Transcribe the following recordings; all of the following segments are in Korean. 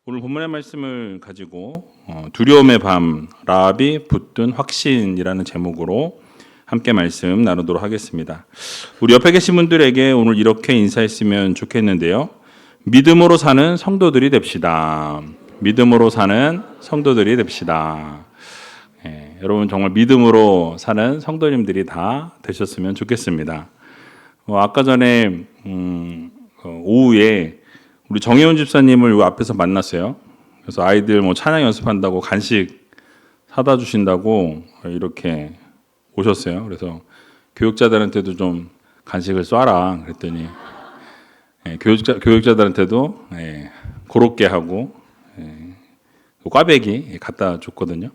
오늘 본문의 말씀을 가지고 두려움의 밤, 라합이 붙든 확신이라는 제목으로 함께 말씀 나누도록 하겠습니다. 우리 옆에 계신 분들에게 오늘 이렇게 인사했으면 좋겠는데요. 믿음으로 사는 성도들이 됩시다. 믿음으로 사는 성도들이 됩시다. 여러분 정말 믿음으로 사는 성도님들이 다 되셨으면 좋겠습니다. 아까 전에 오후에 우리 정혜원 집사님을 요 앞에서 만났어요. 그래서 아이들 찬양 연습한다고 간식 사다 주신다고 이렇게 오셨어요. 그래서 교육자들한테도 좀 간식을 쏴라 그랬더니 교육자들한테도 고롭게 하고 꽈배기 갖다 줬거든요.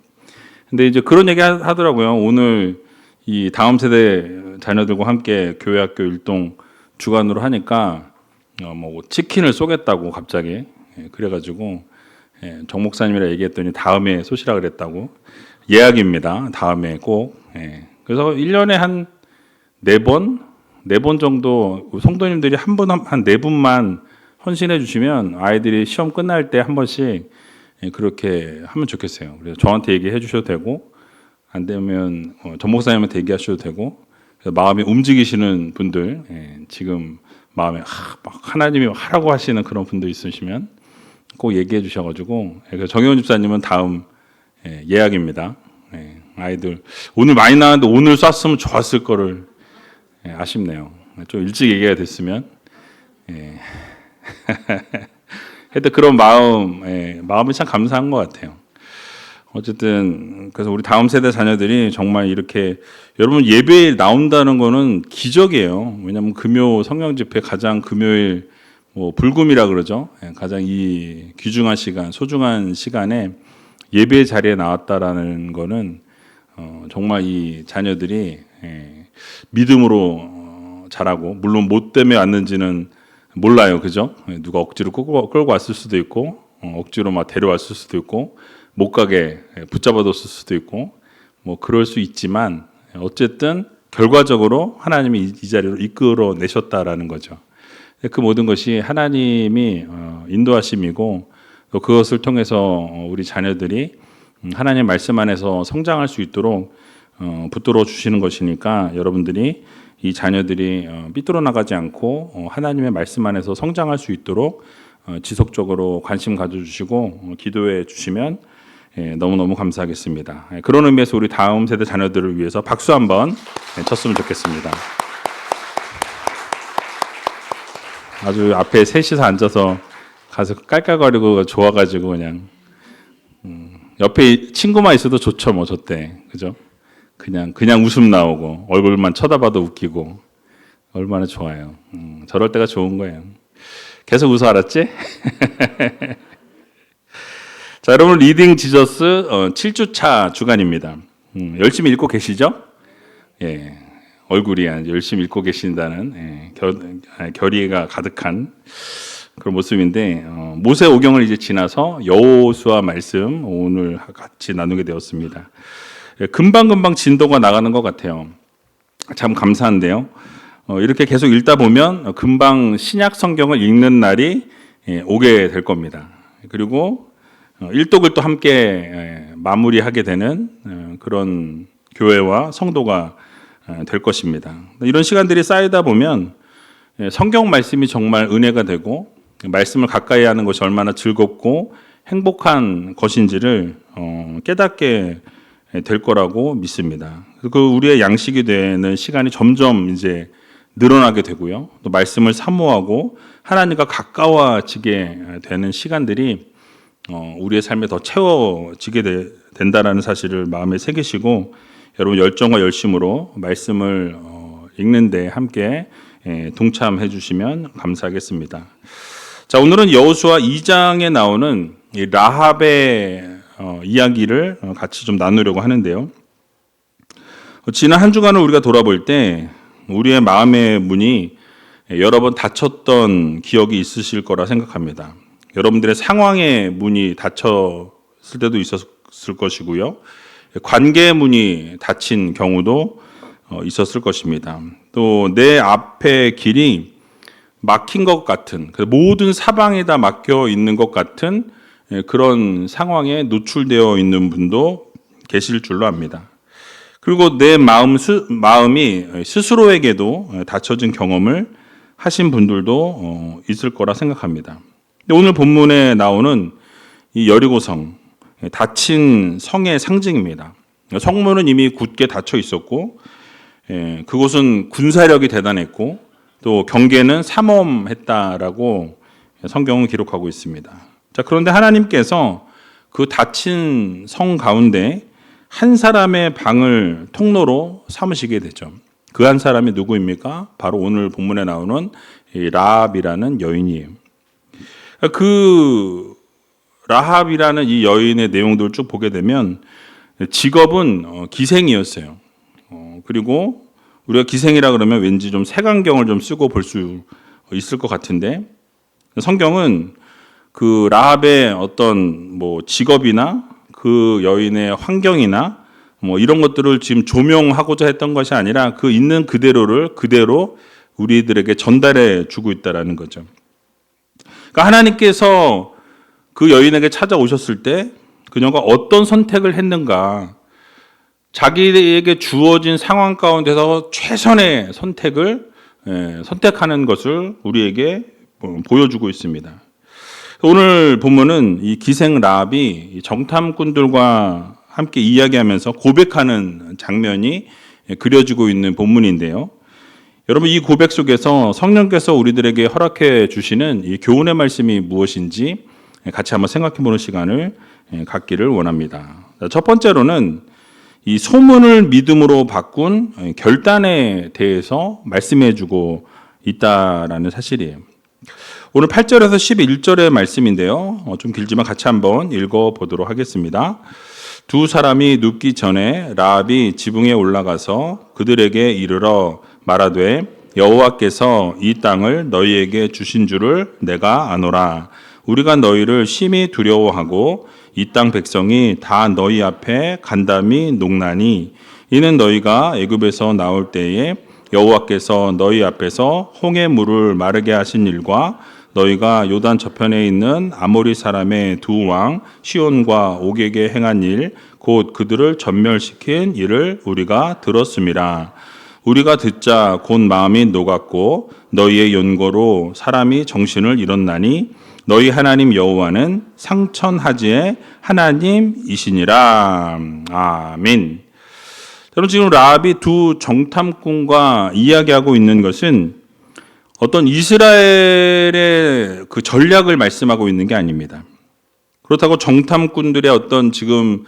근데 이제 그런 얘기 하더라고요. 오늘 이 다음 세대 자녀들과 함께 교회학교 율동 주관으로 하니까 치킨을 쏘겠다고 갑자기 그래가지고 정 목사님이랑 얘기했더니 다음에 쏘시라 그랬다고. 예약입니다. 다음에 꼭. 그래서 1년에 한 4번 정도 성도님들이 한 4분만 헌신해 주시면 아이들이 시험 끝날 때 한 번씩 그렇게 하면 좋겠어요. 그래서 저한테 얘기해 주셔도 되고 안 되면 정 목사님한테 얘기하셔도 되고, 마음이 움직이시는 분들 지금 마음에 하나님이 하라고 하시는 그런 분들 있으시면 꼭 얘기해 주셔가지고. 정혜원 집사님은 다음 예약입니다. 아이들 오늘 많이 나왔는데 오늘 쐈으면 좋았을 거를 아쉽네요. 좀 일찍 얘기가 됐으면. 하여튼 그런 마음이 참 감사한 것 같아요. 어쨌든 그래서 우리 다음 세대 자녀들이 정말 이렇게 여러분 예배에 나온다는 거는 기적이에요. 왜냐하면 금요 성령 집회 가장 금요일 불금이라 그러죠. 가장 이 귀중한 시간, 소중한 시간에 예배 자리에 나왔다라는 거는 정말 이 자녀들이 믿음으로 자라고, 물론 뭐 때문에 왔는지는 몰라요, 그죠? 누가 억지로 끌고 왔을 수도 있고, 억지로 막 데려왔을 수도 있고, 못 가게 붙잡아뒀을 수도 있고, 그럴 수 있지만 어쨌든 결과적으로 하나님이 이 자리로 이끌어 내셨다라는 거죠. 그 모든 것이 하나님이 인도하심이고, 또 그것을 통해서 우리 자녀들이 하나님의 말씀 안에서 성장할 수 있도록 붙들어 주시는 것이니까, 여러분들이 이 자녀들이 삐뚤어 나가지 않고 하나님의 말씀 안에서 성장할 수 있도록 지속적으로 관심 가져주시고 기도해 주시면 너무너무 감사하겠습니다. 그런 의미에서 우리 다음 세대 자녀들을 위해서 박수 한번 쳤으면 좋겠습니다. 아주 앞에 셋이서 앉아서 가서 깔깔거리고 좋아가지고 그냥 옆에 친구만 있어도 좋죠, 저때, 그죠? 그냥 웃음 나오고 얼굴만 쳐다봐도 웃기고 얼마나 좋아요. 저럴 때가 좋은 거예요. 계속 웃어, 알았지? 자, 여러분 리딩 지저스 7주차 주간입니다. 열심히 읽고 계시죠? 얼굴이 열심히 읽고 계신다는 결의가 가득한 그런 모습인데, 모세 오경을 이제 지나서 여호수아 말씀 오늘 같이 나누게 되었습니다. 금방금방 진도가 나가는 것 같아요. 참 감사한데요. 이렇게 계속 읽다 보면 금방 신약 성경을 읽는 날이 오게 될 겁니다. 그리고 일독을 또 함께 마무리하게 되는 그런 교회와 성도가 될 것입니다. 이런 시간들이 쌓이다 보면 성경 말씀이 정말 은혜가 되고, 말씀을 가까이 하는 것이 얼마나 즐겁고 행복한 것인지를 깨닫게 될 거라고 믿습니다. 그 우리의 양식이 되는 시간이 점점 이제 늘어나게 되고요. 또 말씀을 사모하고 하나님과 가까워지게 되는 시간들이 우리의 삶에 더 채워지게 된다라는 사실을 마음에 새기시고, 여러분 열정과 열심으로 말씀을 읽는데 함께 동참해 주시면 감사하겠습니다. 자, 오늘은 여호수아 2장에 나오는 이 라합의 이야기를 같이 좀 나누려고 하는데요. 지난 한 주간을 우리가 돌아볼 때 우리의 마음의 문이 여러 번 닫혔던 기억이 있으실 거라 생각합니다. 여러분들의 상황의 문이 닫혔을 때도 있었을 것이고요. 관계의 문이 닫힌 경우도 있었을 것입니다. 또 내 앞의 길이 막힌 것 같은, 모든 사방이 다 막혀 있는 것 같은 그런 상황에 노출되어 있는 분도 계실 줄로 압니다. 그리고 내 마음이 스스로에게도 닫혀진 경험을 하신 분들도 있을 거라 생각합니다. 오늘 본문에 나오는 이 여리고성, 닫힌 성의 상징입니다. 성문은 이미 굳게 닫혀 있었고, 그곳은 군사력이 대단했고, 또 경계는 삼엄했다라고 성경은 기록하고 있습니다. 자, 그런데 하나님께서 그 닫힌 성 가운데 한 사람의 방을 통로로 삼으시게 되죠. 그 한 사람이 누구입니까? 바로 오늘 본문에 나오는 라합이라는 여인이에요. 그 라합이라는 이 여인의 내용들을 쭉 보게 되면 직업은 기생이었어요. 그리고 우리가 기생이라 그러면 왠지 좀 색안경을 좀 쓰고 볼 수 있을 것 같은데 성경은 그 라합의 어떤 뭐 직업이나 그 여인의 환경이나 뭐 이런 것들을 지금 조명하고자 했던 것이 아니라 그 있는 그대로를 그대로 우리들에게 전달해 주고 있다라는 거죠. 그러니까 하나님께서 그 여인에게 찾아오셨을 때 그녀가 어떤 선택을 했는가, 자기에게 주어진 상황 가운데서 최선의 선택을 선택하는 것을 우리에게 보여주고 있습니다. 오늘 본문은 이 기생 라합이 정탐꾼들과 함께 이야기하면서 고백하는 장면이 그려지고 있는 본문인데요. 여러분, 이 고백 속에서 성령께서 우리들에게 허락해 주시는 이 교훈의 말씀이 무엇인지 같이 한번 생각해 보는 시간을 갖기를 원합니다. 첫 번째로는 이 소문을 믿음으로 바꾼 결단에 대해서 말씀해 주고 있다라는 사실이에요. 오늘 8절에서 11절의 말씀인데요. 좀 길지만 같이 한번 읽어보도록 하겠습니다. 두 사람이 눕기 전에 라합이 지붕에 올라가서 그들에게 이르러 말하되 여호와께서 이 땅을 너희에게 주신 줄을 내가 아노라. 우리가 너희를 심히 두려워하고 이 땅 백성이 다 너희 앞에 간담이 녹나니 이는 너희가 애굽에서 나올 때에 여호와께서 너희 앞에서 홍해 물을 마르게 하신 일과 너희가 요단 저편에 있는 아모리 사람의 두 왕 시온과 옥에게 행한 일 곧 그들을 전멸시킨 일을 우리가 들었음이라. 우리가 듣자 곧 마음이 녹았고 너희의 연고로 사람이 정신을 잃었나니 너희 하나님 여호와는 상천하지의 하나님이시니라. 아멘. 여러분, 지금 라합이 두 정탐꾼과 이야기하고 있는 것은 어떤 이스라엘의 그 전략을 말씀하고 있는 게 아닙니다. 그렇다고 정탐꾼들의 어떤 지금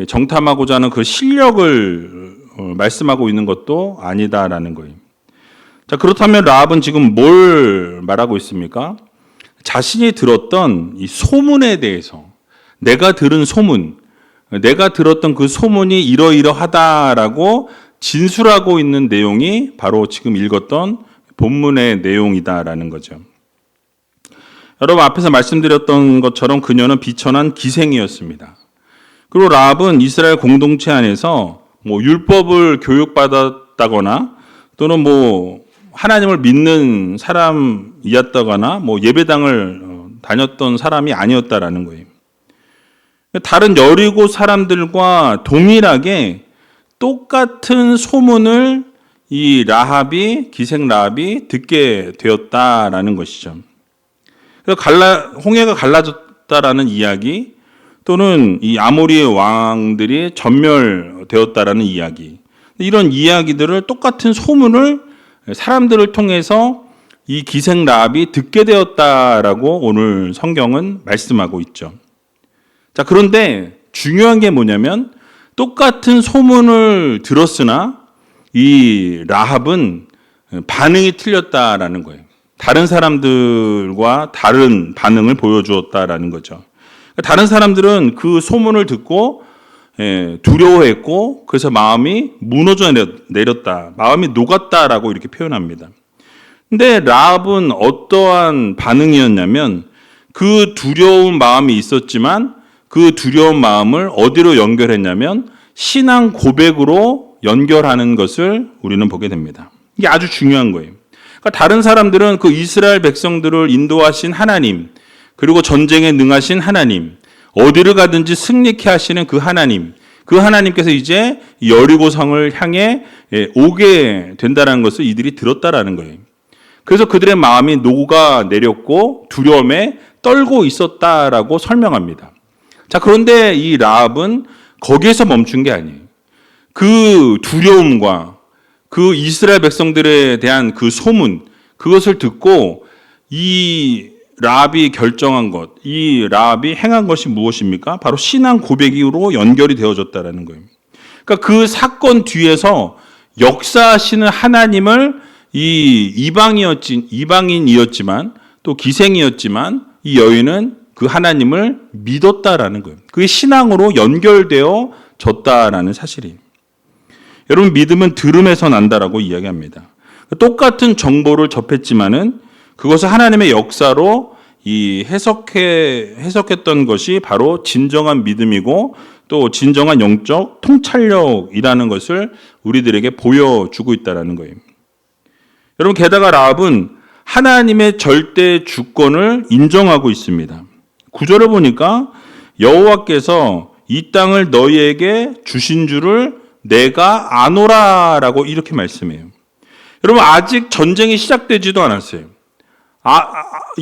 정탐하고자 하는 그 실력을 말씀하고 있는 것도 아니다라는 거예요. 자, 그렇다면 라합은 지금 뭘 말하고 있습니까? 자신이 들었던 이 소문에 대해서, 내가 들은 소문, 내가 들었던 그 소문이 이러이러하다라고 진술하고 있는 내용이 바로 지금 읽었던 본문의 내용이다라는 거죠. 여러분, 앞에서 말씀드렸던 것처럼 그녀는 비천한 기생이었습니다. 그리고 라합은 이스라엘 공동체 안에서 뭐 율법을 교육받았다거나 또는 뭐 하나님을 믿는 사람이었다거나 뭐 예배당을 다녔던 사람이 아니었다라는 거예요. 다른 여리고 사람들과 동일하게 똑같은 소문을 이 라합이, 기생 라합이 듣게 되었다라는 것이죠. 그래서 홍해가 갈라졌다라는 이야기, 또는 이 아모리의 왕들이 전멸되었다라는 이야기, 이런 이야기들을 똑같은 소문을 사람들을 통해서 이 기생 라합이 듣게 되었다라고 오늘 성경은 말씀하고 있죠. 자, 그런데 중요한 게 뭐냐면 똑같은 소문을 들었으나 이 라합은 반응이 틀렸다라는 거예요. 다른 사람들과 다른 반응을 보여주었다라는 거죠. 다른 사람들은 그 소문을 듣고 두려워했고 그래서 마음이 무너져 내렸다, 마음이 녹았다라고 이렇게 표현합니다. 근데 라합은 어떠한 반응이었냐면 그 두려운 마음이 있었지만 그 두려운 마음을 어디로 연결했냐면 신앙 고백으로 연결하는 것을 우리는 보게 됩니다. 이게 아주 중요한 거예요. 그러니까 다른 사람들은 그 이스라엘 백성들을 인도하신 하나님, 그리고 전쟁에 능하신 하나님, 어디를 가든지 승리케 하시는 그 하나님, 그 하나님께서 이제 여리고성을 향해 오게 된다는 것을 이들이 들었다라는 거예요. 그래서 그들의 마음이 녹아내렸고 두려움에 떨고 있었다라고 설명합니다. 자, 그런데 이 라합은 거기에서 멈춘 게 아니에요. 그 두려움과 그 이스라엘 백성들에 대한 그 소문, 그것을 듣고 이 라합이 결정한 것, 이 라합이 행한 것이 무엇입니까? 바로 신앙 고백으로 연결이 되어졌다는 거예요. 그러니까 그 사건 뒤에서 역사하시는 하나님을 이 이방인이었지만 또 기생이었지만 이 여인은 그 하나님을 믿었다라는 거예요. 그게 신앙으로 연결되어 졌다라는 사실이에요. 여러분, 믿음은 들음에서 난다라고 이야기합니다. 똑같은 정보를 접했지만은 그것을 하나님의 역사로 해석했던 것이 바로 진정한 믿음이고 또 진정한 영적 통찰력이라는 것을 우리들에게 보여주고 있다는 거예요. 여러분, 게다가 라합은 하나님의 절대 주권을 인정하고 있습니다. 9절을 보니까 여호와께서 이 땅을 너희에게 주신 줄을 내가 아노라라고 이렇게 말씀해요. 여러분, 아직 전쟁이 시작되지도 않았어요.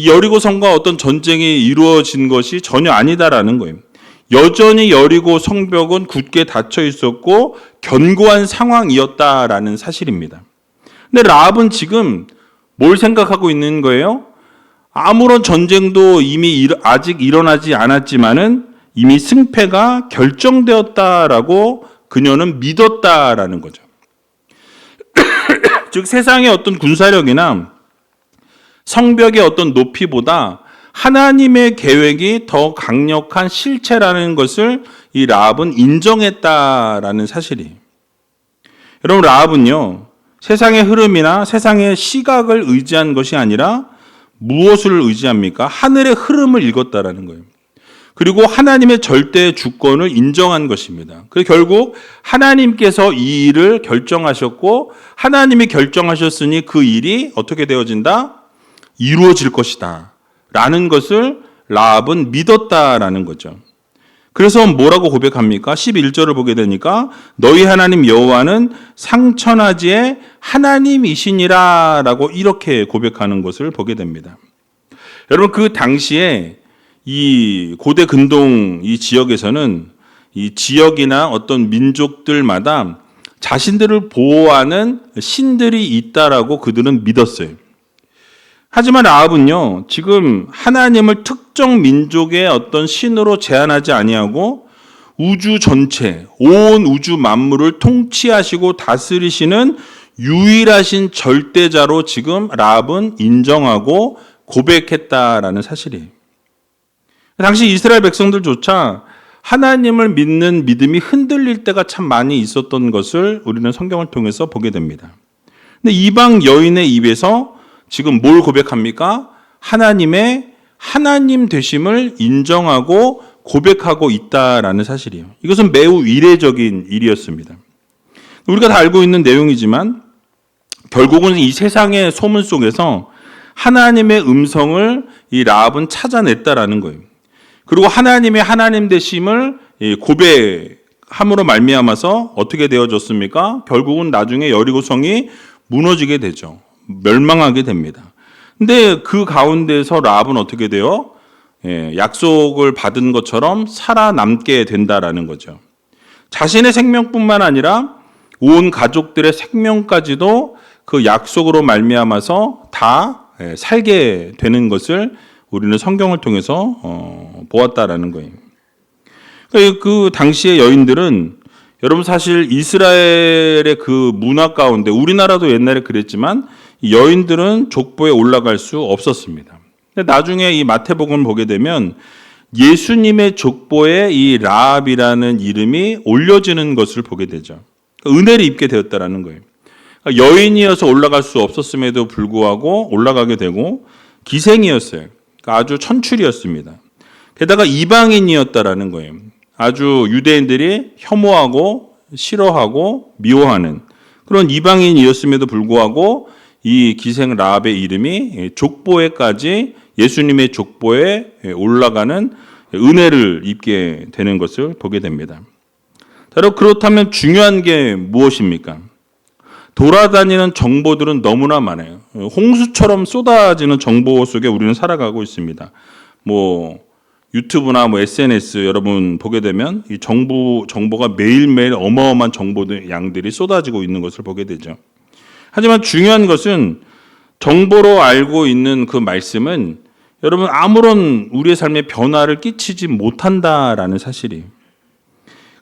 여리고성과 어떤 전쟁이 이루어진 것이 전혀 아니다라는 거예요. 여전히 여리고 성벽은 굳게 닫혀 있었고 견고한 상황이었다라는 사실입니다. 근데 라합은 지금 뭘 생각하고 있는 거예요? 아무런 전쟁도 아직 일어나지 않았지만은 이미 승패가 결정되었다라고 그녀는 믿었다라는 거죠. 즉 세상의 어떤 군사력이나 성벽의 어떤 높이보다 하나님의 계획이 더 강력한 실체라는 것을 이 라합은 인정했다라는 사실이에요. 여러분, 라합은요, 세상의 흐름이나 세상의 시각을 의지한 것이 아니라 무엇을 의지합니까? 하늘의 흐름을 읽었다라는 거예요. 그리고 하나님의 절대 주권을 인정한 것입니다. 그래서 결국 하나님께서 이 일을 결정하셨고 하나님이 결정하셨으니 그 일이 어떻게 되어진다? 이루어질 것이다 라는 것을 라합은 믿었다라는 거죠. 그래서 뭐라고 고백합니까? 11절을 보게 되니까 너희 하나님 여호와는 상천하지의 하나님이시니라 라고 이렇게 고백하는 것을 보게 됩니다. 여러분, 그 당시에 이 고대 근동 이 지역에서는 이 지역이나 어떤 민족들마다 자신들을 보호하는 신들이 있다라고 그들은 믿었어요. 하지만 라합은요, 지금 하나님을 특정 민족의 어떤 신으로 제한하지 아니하고 우주 전체, 온 우주 만물을 통치하시고 다스리시는 유일하신 절대자로 지금 라합은 인정하고 고백했다라는 사실이에요. 당시 이스라엘 백성들조차 하나님을 믿는 믿음이 흔들릴 때가 참 많이 있었던 것을 우리는 성경을 통해서 보게 됩니다. 근데 이방 여인의 입에서 지금 뭘 고백합니까? 하나님의 하나님 되심을 인정하고 고백하고 있다라는 사실이에요. 이것은 매우 이례적인 일이었습니다. 우리가 다 알고 있는 내용이지만 결국은 이 세상의 소문 속에서 하나님의 음성을 이 라합은 찾아냈다라는 거예요. 그리고 하나님의 하나님 되심을 고백함으로 말미암아서 어떻게 되어졌습니까? 결국은 나중에 여리고성이 무너지게 되죠. 멸망하게 됩니다. 근데 그 가운데서 라합은 어떻게 돼요? 약속을 받은 것처럼 살아남게 된다라는 거죠. 자신의 생명뿐만 아니라 온 가족들의 생명까지도 그 약속으로 말미암아서 다 살게 되는 것을 우리는 성경을 통해서 보았다라는 거예요. 그 당시의 여인들은 여러분 사실 이스라엘의 그 문화 가운데 우리나라도 옛날에 그랬지만 여인들은 족보에 올라갈 수 없었습니다. 나중에 이 마태복음을 보게 되면 예수님의 족보에 이 라합이라는 이름이 올려지는 것을 보게 되죠. 은혜를 입게 되었다라는 거예요. 여인이어서 올라갈 수 없었음에도 불구하고 올라가게 되고 기생이었어요. 아주 천출이었습니다. 게다가 이방인이었다라는 거예요. 아주 유대인들이 혐오하고 싫어하고 미워하는 그런 이방인이었음에도 불구하고 이 기생 라합의 이름이 족보에까지 예수님의 족보에 올라가는 은혜를 입게 되는 것을 보게 됩니다. 그렇다면 중요한 게 무엇입니까? 돌아다니는 정보들은 너무나 많아요. 홍수처럼 쏟아지는 정보 속에 우리는 살아가고 있습니다. 유튜브나 SNS 여러분 보게 되면 이 정보가 매일매일 어마어마한 정보들 양들이 쏟아지고 있는 것을 보게 되죠. 하지만 중요한 것은 정보로 알고 있는 그 말씀은 여러분 아무런 우리의 삶에 변화를 끼치지 못한다라는 사실이에요.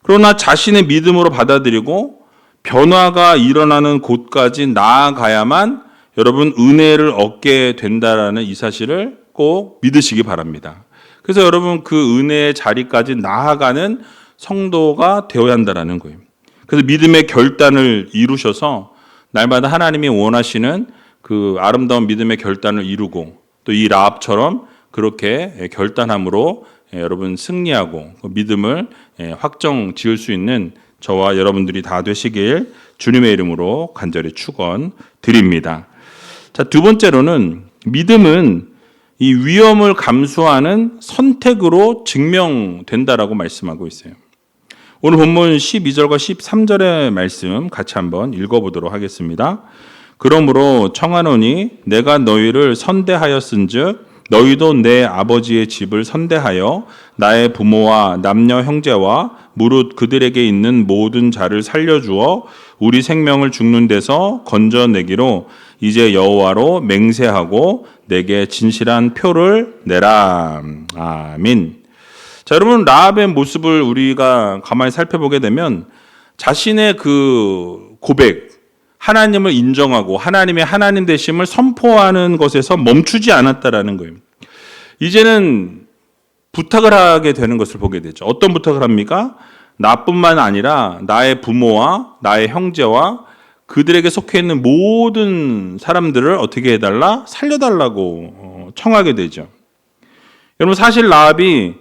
그러나 자신의 믿음으로 받아들이고 변화가 일어나는 곳까지 나아가야만 여러분 은혜를 얻게 된다라는 이 사실을 꼭 믿으시기 바랍니다. 그래서 여러분 그 은혜의 자리까지 나아가는 성도가 되어야 한다라는 거예요. 그래서 믿음의 결단을 이루셔서 날마다 하나님이 원하시는 그 아름다운 믿음의 결단을 이루고 또 이 라합처럼 그렇게 결단함으로 여러분 승리하고 믿음을 확정 지을 수 있는 저와 여러분들이 다 되시길 주님의 이름으로 간절히 축원드립니다. 자, 두 번째로는 믿음은 이 위험을 감수하는 선택으로 증명된다라고 말씀하고 있어요. 오늘 본문 12절과 13절의 말씀 같이 한번 읽어보도록 하겠습니다. 그러므로 청하노니 내가 너희를 선대하였은즉 너희도 내 아버지의 집을 선대하여 나의 부모와 남녀 형제와 무릇 그들에게 있는 모든 자를 살려주어 우리 생명을 죽는 데서 건져내기로 이제 여호와로 맹세하고 내게 진실한 표를 내라. 아멘. 자, 여러분 라합의 모습을 우리가 가만히 살펴보게 되면 자신의 그 고백, 하나님을 인정하고 하나님의 하나님 되심을 선포하는 것에서 멈추지 않았다라는 거예요. 이제는 부탁을 하게 되는 것을 보게 되죠. 어떤 부탁을 합니까? 나뿐만 아니라 나의 부모와 나의 형제와 그들에게 속해 있는 모든 사람들을 어떻게 해달라? 살려달라고 청하게 되죠. 여러분 사실 라합이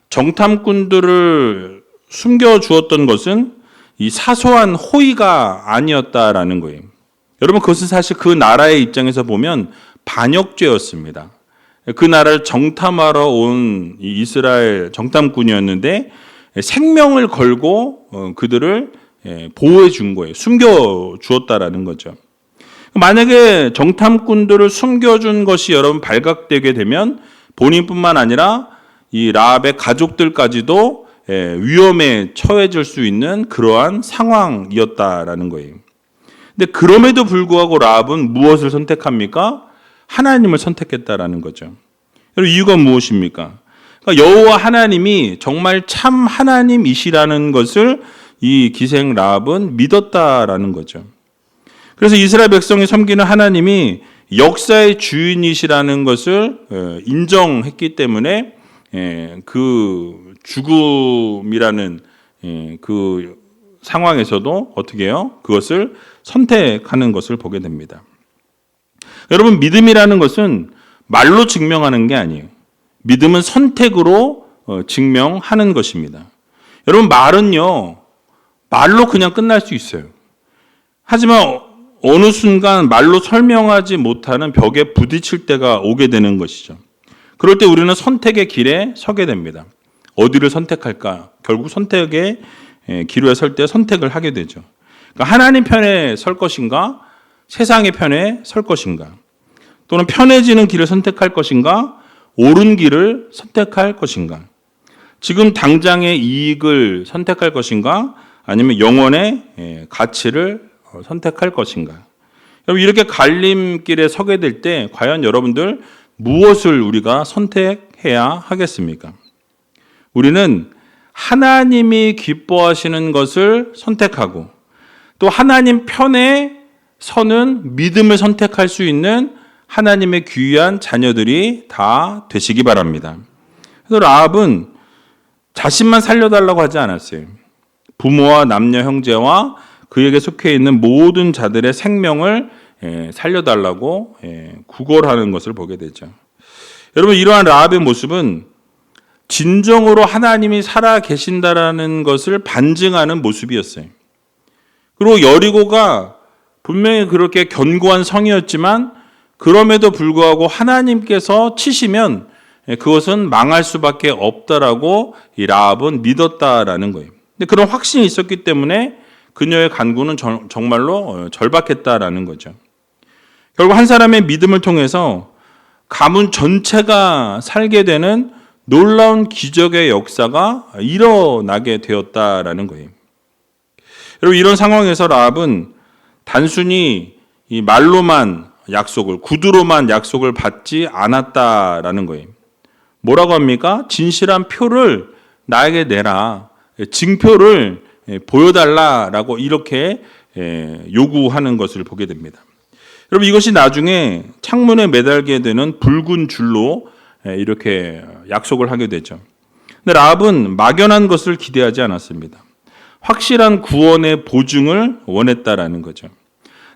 정탐꾼들을 숨겨주었던 것은 이 사소한 호의가 아니었다라는 거예요. 여러분 그것은 사실 그 나라의 입장에서 보면 반역죄였습니다. 그 나라를 정탐하러 온 이스라엘 정탐꾼이었는데 생명을 걸고 그들을 보호해 준 거예요. 숨겨 주었다라는 거죠. 만약에 정탐꾼들을 숨겨준 것이 여러분 발각되게 되면 본인뿐만 아니라 이 라합의 가족들까지도 위험에 처해질 수 있는 그러한 상황이었다라는 거예요. 근데 그럼에도 불구하고 라합은 무엇을 선택합니까? 하나님을 선택했다라는 거죠. 여러분 이유가 무엇입니까? 그러니까 여호와 하나님이 정말 참 하나님이시라는 것을 이 기생 라합은 믿었다라는 거죠. 그래서 이스라엘 백성이 섬기는 하나님이 역사의 주인이시라는 것을 인정했기 때문에 그 죽음이라는 그 상황에서도 어떻게 해요? 그것을 선택하는 것을 보게 됩니다. 여러분 믿음이라는 것은 말로 증명하는 게 아니에요. 믿음은 선택으로 증명하는 것입니다. 여러분 말은요 말로 그냥 끝날 수 있어요. 하지만 어느 순간 말로 설명하지 못하는 벽에 부딪힐 때가 오게 되는 것이죠. 그럴 때 우리는 선택의 길에 서게 됩니다. 어디를 선택할까? 결국 선택의 기로에 설 때 선택을 하게 되죠. 그러니까 하나님 편에 설 것인가? 세상의 편에 설 것인가? 또는 편해지는 길을 선택할 것인가? 옳은 길을 선택할 것인가? 지금 당장의 이익을 선택할 것인가? 아니면 영원의 가치를 선택할 것인가? 여러분 이렇게 갈림길에 서게 될 때 과연 여러분들 무엇을 우리가 선택해야 하겠습니까? 우리는 하나님이 기뻐하시는 것을 선택하고 또 하나님 편에 서는 믿음을 선택할 수 있는 하나님의 귀한 자녀들이 다 되시기 바랍니다. 그래서 라합은 자신만 살려달라고 하지 않았어요. 부모와 남녀 형제와 그에게 속해 있는 모든 자들의 생명을 살려달라고 구걸하는 것을 보게 되죠. 여러분 이러한 라합의 모습은 진정으로 하나님이 살아 계신다라는 것을 반증하는 모습이었어요. 그리고 여리고가 분명히 그렇게 견고한 성이었지만 그럼에도 불구하고 하나님께서 치시면 그것은 망할 수밖에 없다라고 이 라합은 믿었다라는 거예요. 근데 그런 확신이 있었기 때문에 그녀의 간구는 정말로 절박했다라는 거죠. 결국 한 사람의 믿음을 통해서 가문 전체가 살게 되는 놀라운 기적의 역사가 일어나게 되었다라는 거예요. 여러분, 이런 상황에서 라합은 단순히 이 말로만 약속을, 구두로만 약속을 받지 않았다라는 거예요. 뭐라고 합니까? 진실한 표를 나에게 내라. 증표를 보여달라라고 이렇게 요구하는 것을 보게 됩니다. 여러분, 이것이 나중에 창문에 매달게 되는 붉은 줄로 이렇게 약속을 하게 되죠. 근데 라합은 막연한 것을 기대하지 않았습니다. 확실한 구원의 보증을 원했다라는 거죠.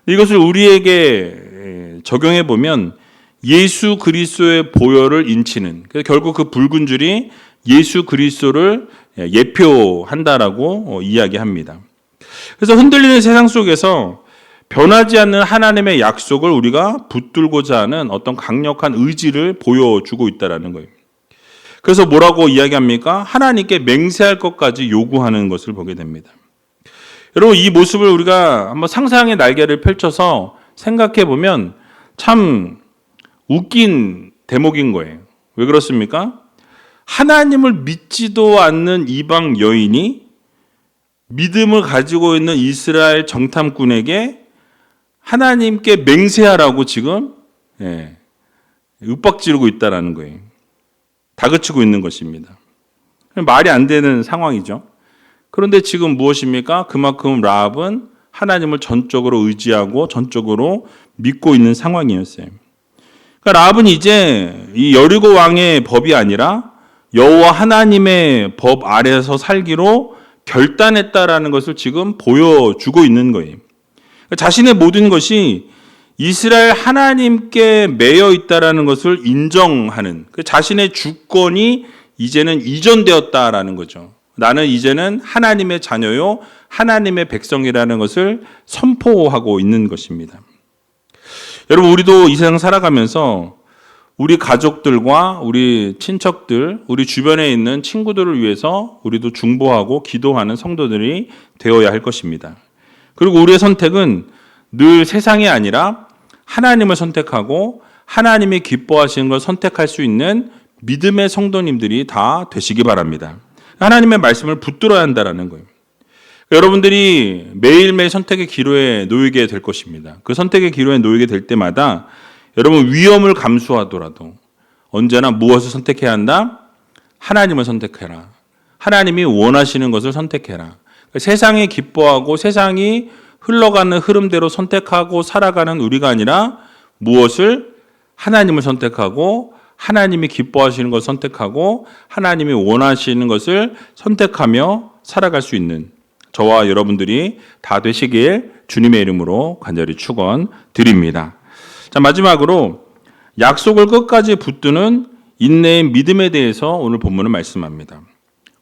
이것을 우리에게 적용해 보면 예수 그리스도의 보혈을 인치는, 결국 그 붉은 줄이 예수 그리스도를 예표한다라고 이야기합니다. 그래서 흔들리는 세상 속에서 변하지 않는 하나님의 약속을 우리가 붙들고자 하는 어떤 강력한 의지를 보여주고 있다는 거예요. 그래서 뭐라고 이야기합니까? 하나님께 맹세할 것까지 요구하는 것을 보게 됩니다. 여러분, 이 모습을 우리가 한번 상상의 날개를 펼쳐서 생각해 보면 참 웃긴 대목인 거예요. 왜 그렇습니까? 하나님을 믿지도 않는 이방 여인이 믿음을 가지고 있는 이스라엘 정탐꾼에게 하나님께 맹세하라고 지금 윽박지르고 있다는 거예요. 다그치고 있는 것입니다. 말이 안 되는 상황이죠. 그런데 지금 무엇입니까? 그만큼 라합은 하나님을 전적으로 의지하고 전적으로 믿고 있는 상황이었어요. 그러니까 라합은 이제 이 여리고 왕의 법이 아니라 여호와 하나님의 법 아래에서 살기로 결단했다라는 것을 지금 보여주고 있는 거예요. 그러니까 자신의 모든 것이 이스라엘 하나님께 매여 있다라는 것을 인정하는, 그 자신의 주권이 이제는 이전되었다라는 거죠. 나는 이제는 하나님의 자녀요, 하나님의 백성이라는 것을 선포하고 있는 것입니다. 여러분, 우리도 이 세상 살아가면서 우리 가족들과 우리 친척들, 우리 주변에 있는 친구들을 위해서 우리도 중보하고 기도하는 성도들이 되어야 할 것입니다. 그리고 우리의 선택은 늘 세상이 아니라 하나님을 선택하고 하나님이 기뻐하시는 걸 선택할 수 있는 믿음의 성도님들이 다 되시기 바랍니다. 하나님의 말씀을 붙들어야 한다는 거예요. 여러분들이 매일매일 선택의 기로에 놓이게 될 것입니다. 그 선택의 기로에 놓이게 될 때마다 여러분, 위험을 감수하더라도 언제나 무엇을 선택해야 한다? 하나님을 선택해라. 하나님이 원하시는 것을 선택해라. 세상이 기뻐하고 세상이 흘러가는 흐름대로 선택하고 살아가는 우리가 아니라 무엇을? 하나님을 선택하고 하나님이 기뻐하시는 것을 선택하고 하나님이 원하시는 것을 선택하며 살아갈 수 있는 저와 여러분들이 다 되시길 주님의 이름으로 간절히 축원드립니다. 자, 마지막으로 약속을 끝까지 붙드는 인내의 믿음에 대해서 오늘 본문은 말씀합니다.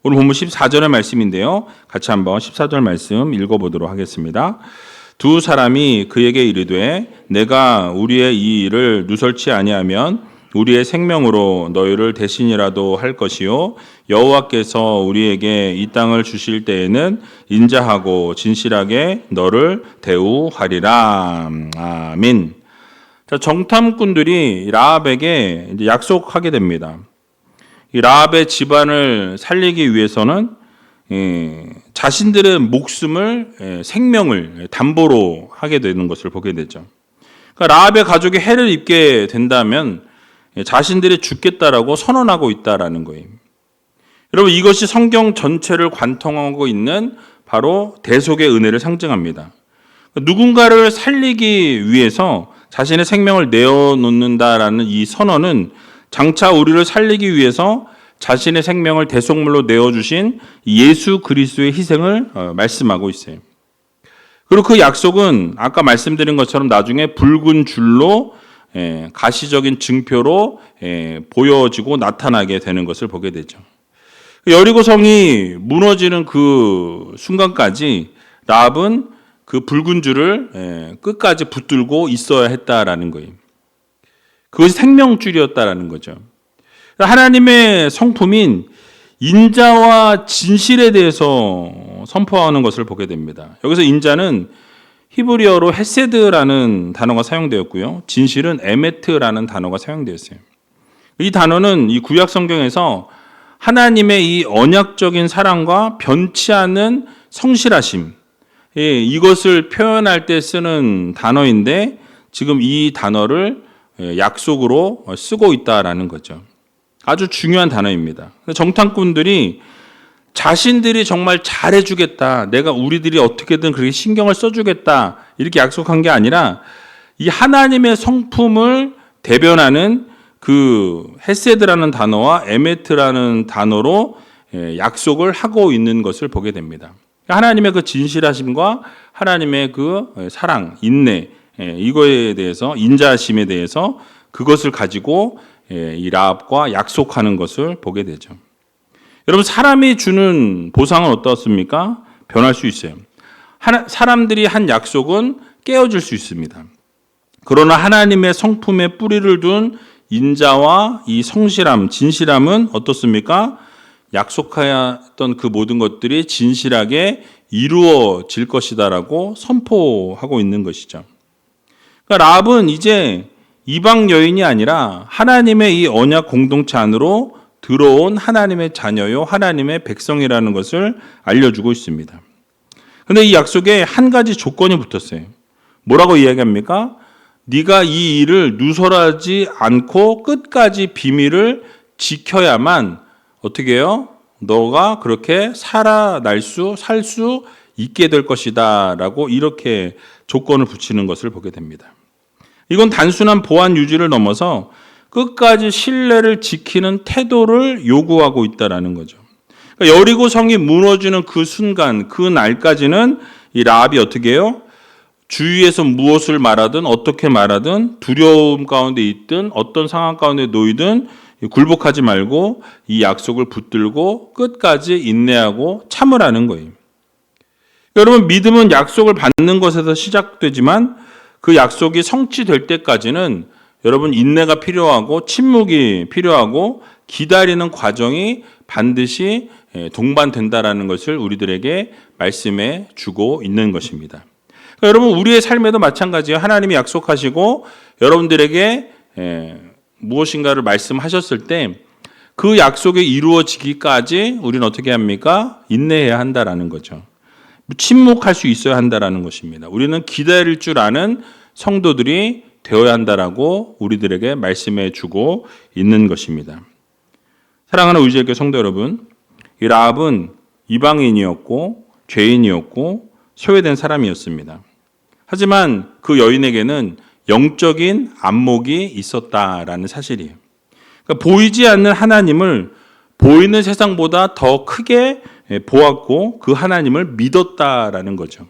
오늘 본문 14절의 말씀인데요. 같이 한번 14절 말씀 읽어보도록 하겠습니다. 두 사람이 그에게 이르되 내가 우리의 이 일을 누설치 아니하면 우리의 생명으로 너희를 대신이라도 할 것이요 여호와께서 우리에게 이 땅을 주실 때에는 인자하고 진실하게 너를 대우하리라. 아멘. 자, 정탐꾼들이 라합에게 이제 약속하게 됩니다. 이 라합의 집안을 살리기 위해서는 자신들의 목숨을, 생명을 담보로 하게 되는 것을 보게 되죠. 그러니까 라합의 가족이 해를 입게 된다면 자신들이 죽겠다라고 선언하고 있다라는 거예요. 여러분, 이것이 성경 전체를 관통하고 있는 바로 대속의 은혜를 상징합니다. 누군가를 살리기 위해서 자신의 생명을 내어놓는다라는 이 선언은 장차 우리를 살리기 위해서 자신의 생명을 대속물로 내어주신 예수 그리스도의 희생을 말씀하고 있어요. 그리고 그 약속은 아까 말씀드린 것처럼 나중에 붉은 줄로 가시적인 증표로 보여지고 나타나게 되는 것을 보게 되죠. 여리고 성이 무너지는 그 순간까지 라합은 그 붉은 줄을 끝까지 붙들고 있어야 했다라는 거예요. 그것이 생명줄이었다라는 거죠. 하나님의 성품인 인자와 진실에 대해서 선포하는 것을 보게 됩니다. 여기서 인자는 히브리어로 헤세드라는 단어가 사용되었고요. 진실은 에메트라는 단어가 사용되었어요. 이 단어는 이 구약 성경에서 하나님의 이 언약적인 사랑과 변치 않는 성실하심, 이것을 표현할 때 쓰는 단어인데 지금 이 단어를 약속으로 쓰고 있다라는 거죠. 아주 중요한 단어입니다. 정탐꾼들이 자신들이 정말 잘해주겠다, 내가 우리들이 어떻게든 그렇게 신경을 써주겠다 이렇게 약속한 게 아니라 이 하나님의 성품을 대변하는 그 헤세드라는 단어와 에메트라는 단어로 약속을 하고 있는 것을 보게 됩니다. 하나님의 그 진실하심과 하나님의 그 사랑, 인내, 이거에 대해서, 인자하심에 대해서 그것을 가지고 이 라합과 약속하는 것을 보게 되죠. 여러분, 사람이 주는 보상은 어떻습니까? 변할 수 있어요. 사람들이 한 약속은 깨어질 수 있습니다. 그러나 하나님의 성품에 뿌리를 둔 인자와 이 성실함, 진실함은 어떻습니까? 약속하였던 그 모든 것들이 진실하게 이루어질 것이다라고 선포하고 있는 것이죠. 그러니까 라합은 이제 이방 여인이 아니라 하나님의 이 언약 공동체 안으로 들어온 하나님의 자녀요, 하나님의 백성이라는 것을 알려주고 있습니다. 그런데 이 약속에 한 가지 조건이 붙었어요. 뭐라고 이야기합니까? 네가 이 일을 누설하지 않고 끝까지 비밀을 지켜야만 어떻게 해요? 너가 그렇게 살 수 있게 될 것이다 라고 이렇게 조건을 붙이는 것을 보게 됩니다. 이건 단순한 보안 유지를 넘어서 끝까지 신뢰를 지키는 태도를 요구하고 있다는 거죠. 그러니까 여리고 성이 무너지는 그 순간, 그 날까지는 이 라합이 어떻게 해요? 주위에서 무엇을 말하든 어떻게 말하든 두려움 가운데 있든 어떤 상황 가운데 놓이든 굴복하지 말고 이 약속을 붙들고 끝까지 인내하고 참으라는 거예요. 여러분, 믿음은 약속을 받는 것에서 시작되지만 그 약속이 성취될 때까지는 여러분 인내가 필요하고 침묵이 필요하고 기다리는 과정이 반드시 동반된다라는 것을 우리들에게 말씀해 주고 있는 것입니다. 그러니까 여러분, 우리의 삶에도 마찬가지예요. 하나님이 약속하시고 여러분들에게 무엇인가를 말씀하셨을 때 그 약속이 이루어지기까지 우리는 어떻게 합니까? 인내해야 한다라는 거죠. 침묵할 수 있어야 한다라는 것입니다. 우리는 기다릴 줄 아는 성도들이 되어야 한다라고 우리들에게 말씀해 주고 있는 것입니다. 사랑하는 우리교회 성도 여러분, 이 라합은 이방인이었고 죄인이었고 소외된 사람이었습니다. 하지만 그 여인에게는 영적인 안목이 있었다라는 사실이에요. 그러니까 보이지 않는 하나님을 보이는 세상보다 더 크게 보았고 그 하나님을 믿었다라는 거죠.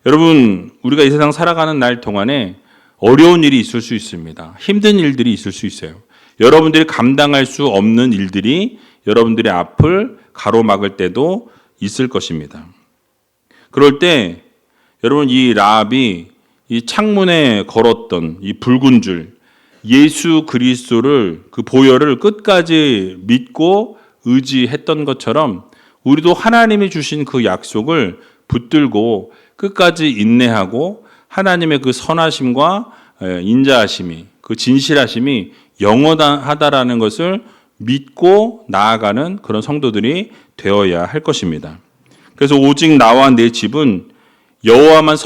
여러분, 우리가 이 세상 살아가는 날 동안에 어려운 일이 있을 수 있습니다. 힘든 일들이 있을 수 있어요. 여러분들이 감당할 수 없는 일들이 여러분들의 앞을 가로막을 때도 있을 것입니다. 그럴 때 여러분, 이 라합이 이 창문에 걸었던 이 붉은 줄, 예수 그리스도를 그 보혈을 끝까지 믿고 의지했던 것처럼 우리도 하나님이 주신 그 약속을 붙들고 끝까지 인내하고 하나님의 그 선하심과 인자하심이, 그 진실하심이 영원하다라는 것을 믿고 나아가는 그런 성도들이 되어야 할 것입니다. 그래서 오직 나와 내 집은 여호와만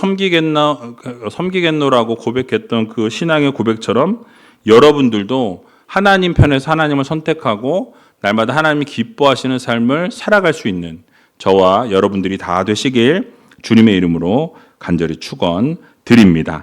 섬기겠노라고 고백했던 그 신앙의 고백처럼 여러분들도 하나님 편에서 하나님을 선택하고 날마다 하나님이 기뻐하시는 삶을 살아갈 수 있는 저와 여러분들이 다 되시길 주님의 이름으로 간절히 축원드립니다.